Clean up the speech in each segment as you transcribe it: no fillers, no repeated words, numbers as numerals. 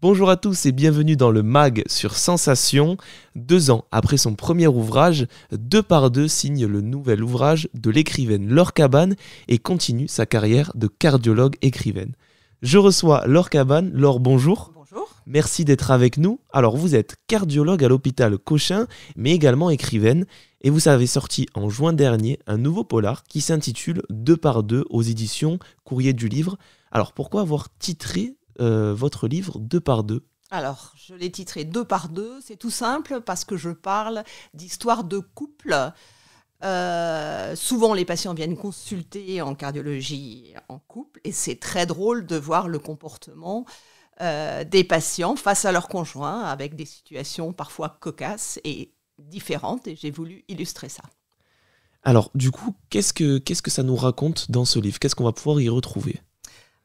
Bonjour à tous et bienvenue dans le MAG sur Sensation. 2 ans après son premier ouvrage, Deux par deux signe le nouvel ouvrage de l'écrivaine Laure Cabane et continue sa carrière de cardiologue écrivaine. Je reçois Laure Cabane. Laure, bonjour. Bonjour. Merci d'être avec nous. Alors, vous êtes cardiologue à l'hôpital Cochin, mais également écrivaine. Et vous avez sorti en juin dernier un nouveau polar qui s'intitule Deux par deux aux éditions Courrier du Livre. Alors, pourquoi avoir titré votre livre Deux par deux? Alors, je l'ai titré Deux par deux. C'est tout simple parce que je parle d'histoires de couple. Souvent, les patients viennent consulter en cardiologie en couple et c'est très drôle de voir le comportement des patients face à leurs conjoints avec des situations parfois cocasses et différentes et j'ai voulu illustrer ça. Alors, du coup, qu'est-ce que ça nous raconte dans ce livre? Qu'est-ce qu'on va pouvoir y retrouver?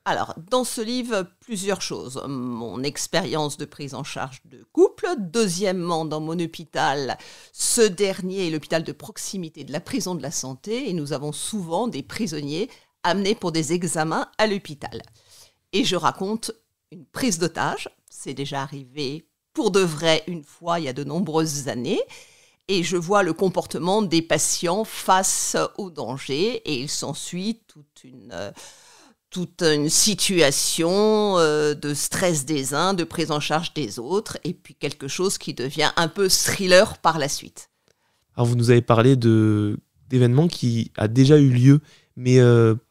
Alors, dans ce livre, plusieurs choses. Mon expérience de prise en charge de couple. Deuxièmement, dans mon hôpital, ce dernier est l'hôpital de proximité de la prison de la santé et nous avons souvent des prisonniers amenés pour des examens à l'hôpital. Et je raconte une prise d'otage. C'est déjà arrivé pour de vrai une fois il y a de nombreuses années. Et je vois le comportement des patients face au danger et il s'ensuit toute une situation de stress des uns, de prise en charge des autres, et puis quelque chose qui devient un peu thriller par la suite. Alors, vous nous avez parlé d'événements qui a déjà eu lieu, mais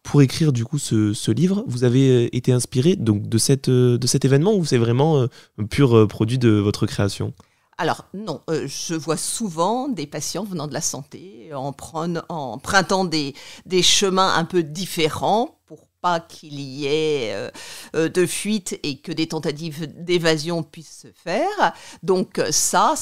pour écrire du coup ce livre, vous avez été inspiré donc, de cet événement ou c'est vraiment un pur produit de votre création? Alors non, je vois souvent des patients venant de la santé, empruntant des chemins un peu différents pour pas qu'il y ait de fuite et que des tentatives d'évasion puissent se faire. Donc ça,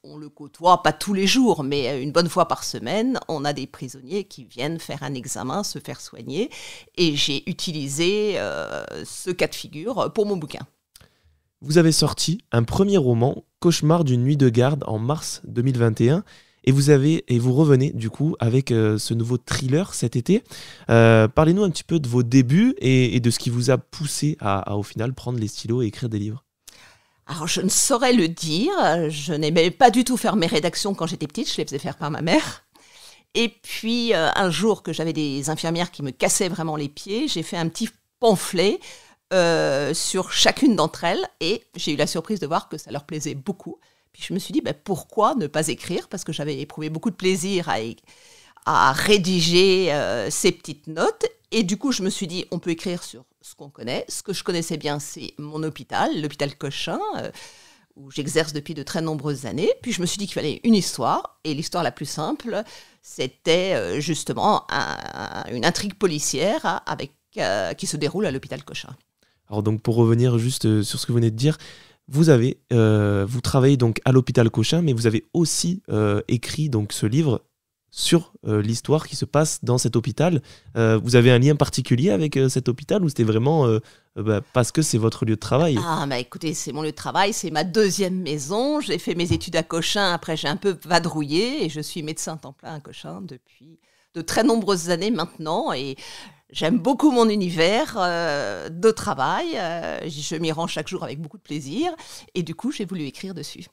on le côtoie pas tous les jours, mais une bonne fois par semaine, on a des prisonniers qui viennent faire un examen, se faire soigner. Et j'ai utilisé ce cas de figure pour mon bouquin. Vous avez sorti un premier roman, Cauchemar d'une nuit de garde, en mars 2021. Et vous revenez du coup avec ce nouveau thriller cet été. Parlez-nous un petit peu de vos débuts et de ce qui vous a poussé à au final prendre les stylos et écrire des livres. Alors je ne saurais le dire, je n'aimais pas du tout faire mes rédactions quand j'étais petite, je les faisais faire par ma mère. Et puis un jour que j'avais des infirmières qui me cassaient vraiment les pieds, j'ai fait un petit pamphlet sur chacune d'entre elles et j'ai eu la surprise de voir que ça leur plaisait beaucoup. Puis je me suis dit, pourquoi ne pas écrire? Parce que j'avais éprouvé beaucoup de plaisir à rédiger ces petites notes. Et du coup, je me suis dit, on peut écrire sur ce qu'on connaît. Ce que je connaissais bien, c'est mon hôpital, l'hôpital Cochin, où j'exerce depuis de très nombreuses années. Puis je me suis dit qu'il fallait une histoire. Et l'histoire la plus simple, c'était justement une intrigue policière qui se déroule à l'hôpital Cochin. Alors donc pour revenir juste sur ce que vous venez de dire, vous travaillez donc à l'hôpital Cochin, mais vous avez aussi écrit donc ce livre sur l'histoire qui se passe dans cet hôpital. Vous avez un lien particulier avec cet hôpital ou c'était vraiment parce que c'est votre lieu de travail? Écoutez, c'est mon lieu de travail, c'est ma deuxième maison. J'ai fait mes études à Cochin, après j'ai un peu vadrouillé et je suis médecin temps plein à Cochin depuis de très nombreuses années maintenant et j'aime beaucoup mon univers de travail, je m'y rends chaque jour avec beaucoup de plaisir et du coup j'ai voulu écrire dessus.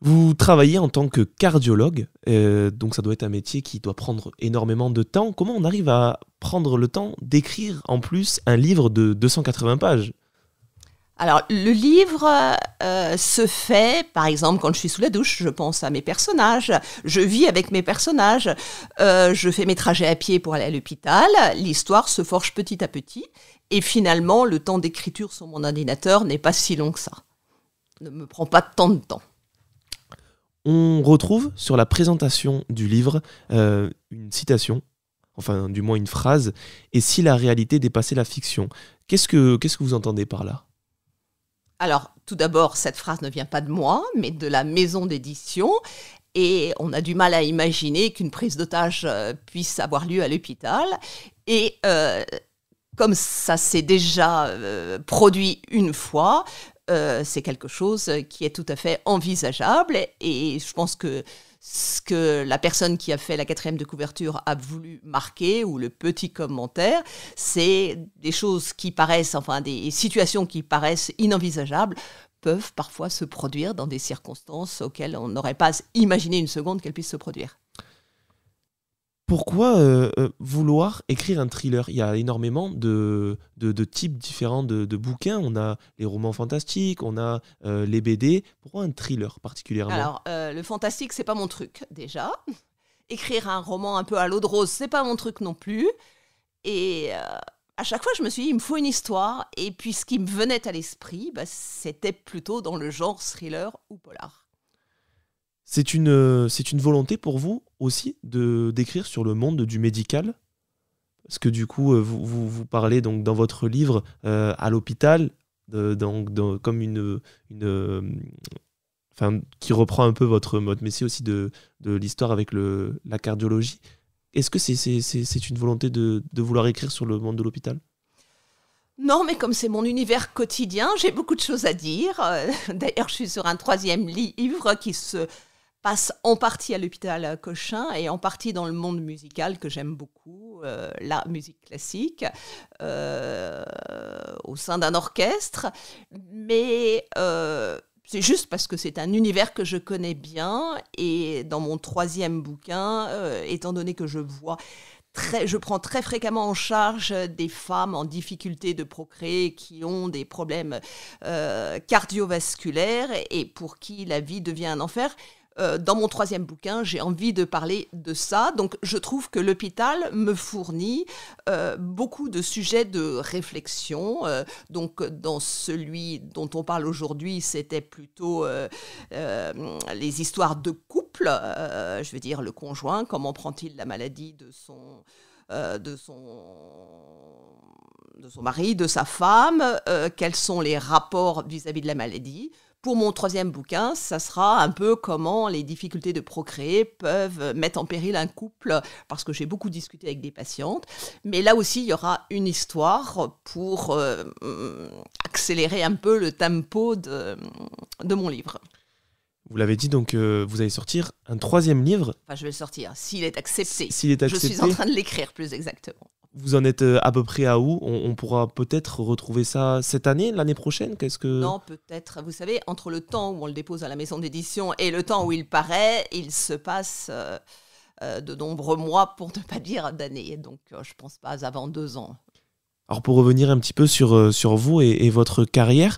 Vous travaillez en tant que cardiologue, donc ça doit être un métier qui doit prendre énormément de temps. Comment on arrive à prendre le temps d'écrire en plus un livre de 280 pages? Alors, le livre se fait, par exemple, quand je suis sous la douche, je pense à mes personnages, je vis avec mes personnages, je fais mes trajets à pied pour aller à l'hôpital, l'histoire se forge petit à petit, et finalement, le temps d'écriture sur mon ordinateur n'est pas si long que ça. Ne me prend pas tant de temps. On retrouve sur la présentation du livre une citation, enfin du moins une phrase, « Et si la réalité dépassait la fiction ?» Qu'est-ce que vous entendez par là? Alors, tout d'abord, cette phrase ne vient pas de moi, mais de la maison d'édition. Et on a du mal à imaginer qu'une prise d'otage puisse avoir lieu à l'hôpital. Et comme ça s'est déjà produit une fois, c'est quelque chose qui est tout à fait envisageable. Et je pense que ce que la personne qui a fait la 4e de couverture a voulu marquer, ou le petit commentaire, c'est des choses qui paraissent, enfin des situations qui paraissent inenvisageables, peuvent parfois se produire dans des circonstances auxquelles on n'aurait pas imaginé une seconde qu'elles puissent se produire. Pourquoi vouloir écrire un thriller? Il y a énormément de types différents de bouquins. On a les romans fantastiques, on a les BD. Pourquoi un thriller particulièrement? Alors, le fantastique, c'est pas mon truc, déjà. Écrire un roman un peu à l'eau de rose, c'est pas mon truc non plus. Et à chaque fois, je me suis dit, il me faut une histoire. Et puis, ce qui me venait à l'esprit, c'était plutôt dans le genre thriller ou polar. C'est une volonté pour vous aussi d'écrire sur le monde du médical? Parce que du coup, vous parlez donc dans votre livre à l'hôpital, comme enfin, qui reprend un peu votre métier aussi de l'histoire avec la cardiologie. Est-ce que c'est une volonté de vouloir écrire sur le monde de l'hôpital? Non, mais comme c'est mon univers quotidien, j'ai beaucoup de choses à dire. D'ailleurs, je suis sur un 3e livre qui se passe en partie à l'hôpital Cochin et en partie dans le monde musical que j'aime beaucoup, la musique classique, au sein d'un orchestre. Mais c'est juste parce que c'est un univers que je connais bien. Et dans mon 3e bouquin, étant donné que je prends très fréquemment en charge des femmes en difficulté de procréer qui ont des problèmes cardiovasculaires et pour qui la vie devient un enfer. Dans mon 3e bouquin, j'ai envie de parler de ça. Donc, je trouve que l'hôpital me fournit beaucoup de sujets de réflexion. Donc, dans celui dont on parle aujourd'hui, c'était plutôt les histoires de couple. Je veux dire, le conjoint, comment prend-il la maladie de son mari, de sa femme, quels sont les rapports vis-à-vis de la maladie. Pour mon 3e bouquin, ça sera un peu comment les difficultés de procréer peuvent mettre en péril un couple, parce que j'ai beaucoup discuté avec des patientes. Mais là aussi, il y aura une histoire pour accélérer un peu le tempo de mon livre. Vous l'avez dit, donc vous allez sortir un 3e livre. Enfin, je vais le sortir, s'il est accepté. S'il est accepté. Je suis en train de l'écrire, plus exactement. Vous en êtes à peu près à où? On pourra peut-être retrouver ça cette année, l'année prochaine? Non, peut-être. Vous savez, entre le temps où on le dépose à la maison d'édition et le temps où il paraît, il se passe de nombreux mois, pour ne pas dire d'années. Donc, je ne pense pas avant 2 ans. Alors, pour revenir un petit peu sur vous et votre carrière,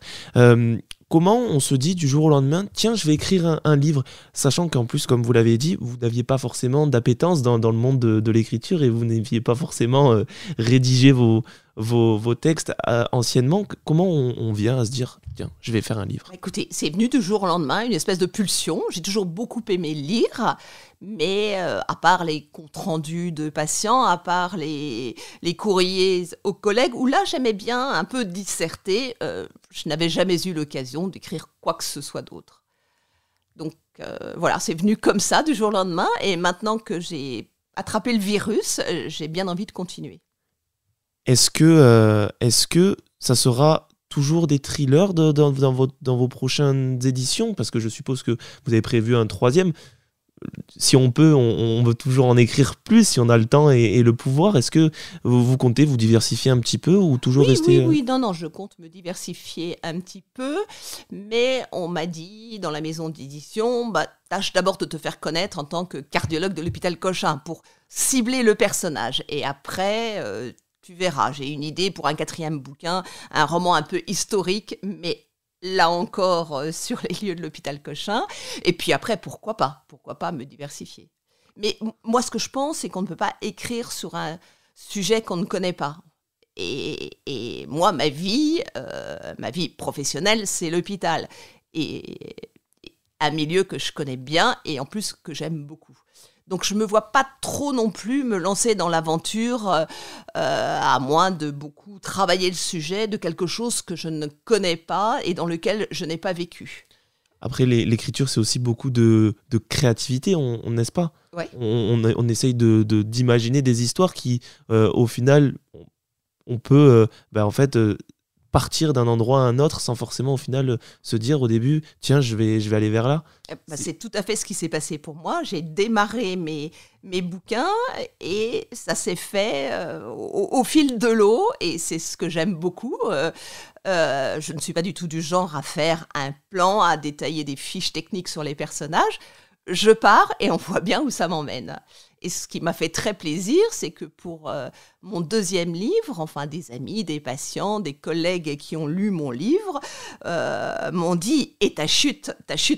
comment on se dit du jour au lendemain, tiens, je vais écrire un livre, sachant qu'en plus, comme vous l'avez dit, vous n'aviez pas forcément d'appétence dans le monde de l'écriture et vous n'aviez pas forcément rédigé vos textes anciennement. Comment on vient à se dire, tiens, je vais faire un livre? Écoutez, c'est venu du jour au lendemain, une espèce de pulsion. J'ai toujours beaucoup aimé lire, mais à part les comptes rendus de patients, à part les courriers aux collègues, où là, j'aimais bien un peu disserter, je n'avais jamais eu l'occasion d'écrire quoi que ce soit d'autre. Donc voilà, c'est venu comme ça du jour au lendemain, et maintenant que j'ai attrapé le virus, j'ai bien envie de continuer. Est-ce que ça sera toujours des thrillers dans vos prochaines éditions? Parce que je suppose que vous avez prévu un 3e. Si on peut, on veut toujours en écrire plus, si on a le temps et le pouvoir. Est-ce que vous comptez vous diversifier un petit peu ou toujours rester... Oui, non, je compte me diversifier un petit peu. Mais on m'a dit dans la maison d'édition, tâche d'abord de te faire connaître en tant que cardiologue de l'hôpital Cochin pour cibler le personnage. Et après... tu verras, j'ai une idée pour un 4e bouquin, un roman un peu historique, mais là encore sur les lieux de l'hôpital Cochin. Et puis après, pourquoi pas me diversifier. Mais moi, ce que je pense, c'est qu'on ne peut pas écrire sur un sujet qu'on ne connaît pas. Et moi, ma vie professionnelle, c'est l'hôpital. Et un milieu que je connais bien et en plus que j'aime beaucoup. Donc, je ne me vois pas trop non plus me lancer dans l'aventure, à moins de beaucoup travailler le sujet de quelque chose que je ne connais pas et dans lequel je n'ai pas vécu. Après, l'écriture, c'est aussi beaucoup de créativité, n'est-ce pas? Ouais. On essaye d'imaginer des histoires qui, au final, on peut en fait partir d'un endroit à un autre sans forcément au final se dire au début, tiens, je vais aller vers là. C'est tout à fait ce qui s'est passé pour moi. J'ai démarré mes bouquins et ça s'est fait au fil de l'eau, et c'est ce que j'aime beaucoup. Je ne suis pas du tout du genre à faire un plan, à détailler des fiches techniques sur les personnages. Je pars et on voit bien où ça m'emmène. Et ce qui m'a fait très plaisir, c'est que pour mon deuxième livre, enfin des amis, des patients, des collègues qui ont lu mon livre, m'ont dit « Et ta chute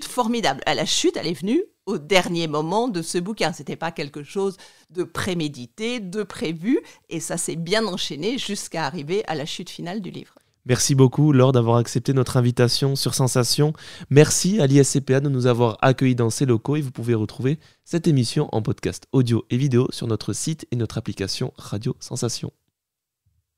formidable ». La chute, elle est venue au dernier moment de ce bouquin. Ce n'était pas quelque chose de prémédité, de prévu, et ça s'est bien enchaîné jusqu'à arriver à la chute finale du livre. Merci beaucoup Laure d'avoir accepté notre invitation sur Sensation. Merci à l'ISCPA de nous avoir accueillis dans ses locaux, et vous pouvez retrouver cette émission en podcast audio et vidéo sur notre site et notre application Radio Sensation.